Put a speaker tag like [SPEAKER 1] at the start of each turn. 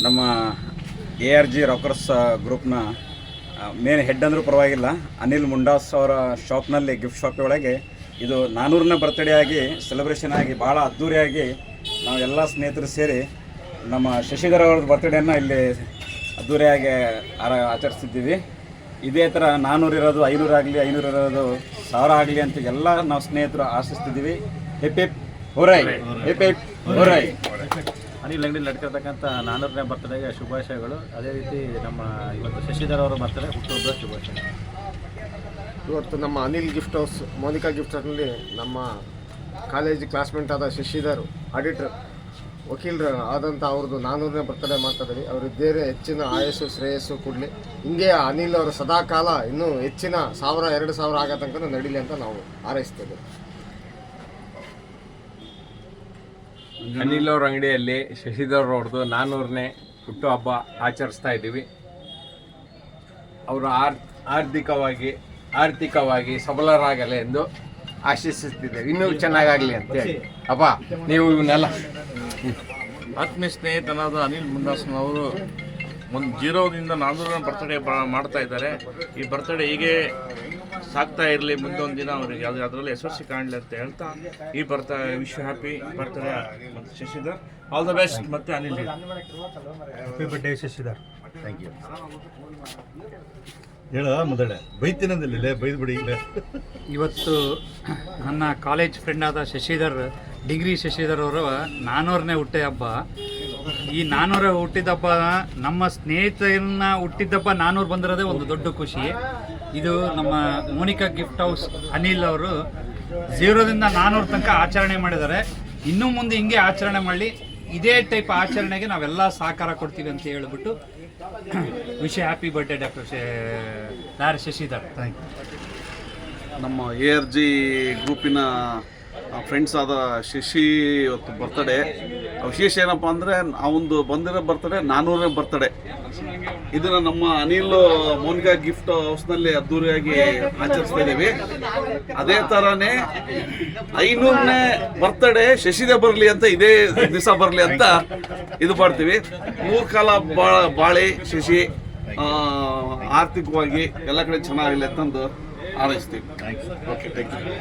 [SPEAKER 1] ನಮ್ಮ ARG Rockers ಗ್ರೂಪ್ನ main head ಅಂದರೂ ಪರವಾಗಿಲ್ಲ, ಅನಿಲ್ ಮುಂಡಾಸ್ ಅವರ ಶಾಪ್ನಲ್ಲಿ, ಗಿಫ್ಟ್ ಶಾಪ್ ಒಳಗೆ ಇದು 400ನೇ ಬರ್ತ್ಡೇ ಆಗಿ ಸೆಲೆಬ್ರೇಷನ್ ಆಗಿ ಭಾಳ ಅದ್ಧೂರಿಯಾಗಿ ನಾವು ಎಲ್ಲ ಸ್ನೇಹಿತರು ಸೇರಿ ನಮ್ಮ ಶಶಿಧರ್ ಅವ್ರ ಬರ್ತ್ಡೇನ ಇಲ್ಲಿ ಅದ್ಧೂರಿಯಾಗಿ ಆಚರಿಸ್ತಿದ್ದೀವಿ. ಇದೇ ಥರ 400 ಇರೋದು 500 ಆಗಲಿ, 500 ಇರೋದು 1000 ಆಗಲಿ ಅಂತ ಎಲ್ಲ ನಾವು ಸ್ನೇಹಿತರು ಆಶಿಸ್ತಿದ್ದೀವಿ. Hip hip hurray, hip hip hurray.
[SPEAKER 2] Anil ಅಂಗಡಿ ನಡ್ತಿರ್ತಕ್ಕಂಥ 400ನೇ ಬರ್ತಡೆಗೆ ಶುಭಾಶಯಗಳು. ಅದೇ ರೀತಿ ನಮ್ಮ ಇವತ್ತು ಶಶಿಧರ್ ಅವರ ಬರ್ತಡೆ ಹುಟ್ಟುಹಬ್ಬದ ಶುಭಾಶಯ.
[SPEAKER 3] ಇವತ್ತು ನಮ್ಮ Anil gift house, Monica gift ಹೌಸ್ನಲ್ಲಿ ನಮ್ಮ ಕಾಲೇಜ್ ಕ್ಲಾಸ್ಮೇಟ್ ಆದ ಶಶಿಧರ್, ಆಡಿಟರ್, ವಕೀಲರು ಆದಂಥ ಅವ್ರದ್ದು 400ನೇ ಬರ್ತಡೇ ಮಾಡ್ತಾಯಿದ್ದೀವಿ. ಅವರು ಇದ್ದೇನೆ ಹೆಚ್ಚಿನ ಆಯಸ್ಸು ಶ್ರೇಯಸ್ಸು ಕೊಡಲಿ. ಹಿಂಗೆ ಅನಿಲ್ ಅವರು ಸದಾಕಾಲ ಇನ್ನೂ ಹೆಚ್ಚಿನ 1000-2000 ಆಗೋ ತನಕ ನಡೀಲಿ ಅಂತ ನಾವು ಹಾರೈಸ್ತೇವೆ.
[SPEAKER 4] ಅನಿಲ್ ಅವ್ರ ಅಂಗಡಿಯಲ್ಲಿ ಶಶಿಧರ್ ಅವ್ರದ್ದು 400ನೇ ಹುಟ್ಟುಹಬ್ಬ ಆಚರಿಸ್ತಾ ಇದ್ದೀವಿ. ಅವರು ಆರ್ಥಿಕವಾಗಿ ಸಬಲರಾಗಲಿ ಎಂದು ಆಶಿಸುತ್ತಿದ್ದೇವೆ. ಇನ್ನೂ ಚೆನ್ನಾಗಾಗಲಿ ಅಂತೇಳಿ. ಅಪ್ಪ ನೀವು ಇವನ್ನೆಲ್ಲ
[SPEAKER 5] ಆತ್ಮೀಯ ಸ್ನೇಹಿತನಾದ ಅನಿಲ್ ಮುಂಡಾಸ್ನವರು ಒಂದು 0ದಿಂದ 400ನೇ ಬರ್ತಡೇ ಮಾಡ್ತಾ ಇದ್ದಾರೆ. ಈ ಬರ್ತಡೇ ಹೀಗೆ ಸಾಗ್ತಾ ಇರಲಿ, ಮುಂದೊಂದು ದಿನ ಅವರಿಗೆ ಅದರಲ್ಲಿ ಯಶಸ್ವಿ ಕಾಣಲಿ ಅಂತ ಹೇಳ್ತಾ ಈ ವಿಶ್ ಹ್ಯಾಪಿ ಬರ್ತಡೇ ಮತ್ತು ಶಶಿಧರ್, ಆಲ್ ದ ಬೆಸ್ಟ್. ಮತ್ತು Anil
[SPEAKER 2] happy birthday Shashidhar.
[SPEAKER 5] Thank you.
[SPEAKER 6] ಹೇಳ ಮೊದಲೇ ಬೈತಿನಂದಿಲ್ಲ, ಬೈದ್ಬಿಡಿ ಈಗ.
[SPEAKER 7] ಇವತ್ತು ನನ್ನ ಕಾಲೇಜ್ ಫ್ರೆಂಡ್ ಆದ ಡಿಗ್ರಿ ಶಶಿಧರ್ ಅವರ 400ನೇ ಹುಟ್ಟಿದಬ್ಬ. ಈ 400 ಹುಟ್ಟಿದಬ್ಬ ನಮ್ಮ ಸ್ನೇಹಿತರನ್ನ ಹುಟ್ಟಿದಬ್ಬ 400 ಬಂದಿರೋದೇ ಒಂದು ದೊಡ್ಡ ಖುಷಿ. ಇದು ನಮ್ಮ ಮೋನಿಕಾ ಗಿಫ್ಟ್ ಹೌಸ್ ಅನಿಲ್ ಅವರು 0ದಿಂದ 400 ತನಕ ಆಚರಣೆ ಮಾಡಿದ್ದಾರೆ. ಇನ್ನೂ ಮುಂದೆ ಹಿಂಗೆ ಆಚರಣೆ ಮಾಡಲಿ. ಇದೇ ಟೈಪ್ ಆಚರಣೆಗೆ ನಾವೆಲ್ಲ ಸಹಕಾರ ಕೊಡ್ತೀವಿ ಅಂತ ಹೇಳಿಬಿಟ್ಟು wish happy birthday doctor Shashidhar. Thank you.
[SPEAKER 8] ನಮ್ಮ ARG ಗ್ರೂಪಿನ ಫ್ರೆಂಡ್ಸ್ ಆದ ಶಶಿ ಇವತ್ತು ಬರ್ತಡೇ. ವಿಶೇಷ ಏನಪ್ಪ ಅಂದರೆ ಅವನು ಬಂದಿರೋ ಬರ್ತಡೇ 400ನೇ ಬರ್ತಡೇ. ಇದನ್ನು ನಮ್ಮ ಅನಿಲ್ ಮೋನಿಕಾ ಗಿಫ್ಟ್ ಹೌಸ್ನಲ್ಲಿ ಅದ್ದೂರಿಯಾಗಿ ಆಚರಿಸ್ತಾ ಇದ್ದೀವಿ. ಅದೇ ಥರನೇ 500ನೇ ಬರ್ತಡೇ ಶಶಿದೇ ಬರಲಿ ಅಂತ, ಇದೇ ದಿವಸ ಬರಲಿ ಅಂತ ಇದು ಮಾಡ್ತೀವಿ. 3 ಕಾಲ ಬಾಳಿ ಶಶಿ ಆರ್ಥಿಕವಾಗಿ ಎಲ್ಲ ಕಡೆ ಚೆನ್ನಾಗಿಲ್ಲ ಅಂತಂದು ಹಾರೈಸ್ತೀವಿ. Okay, thank you.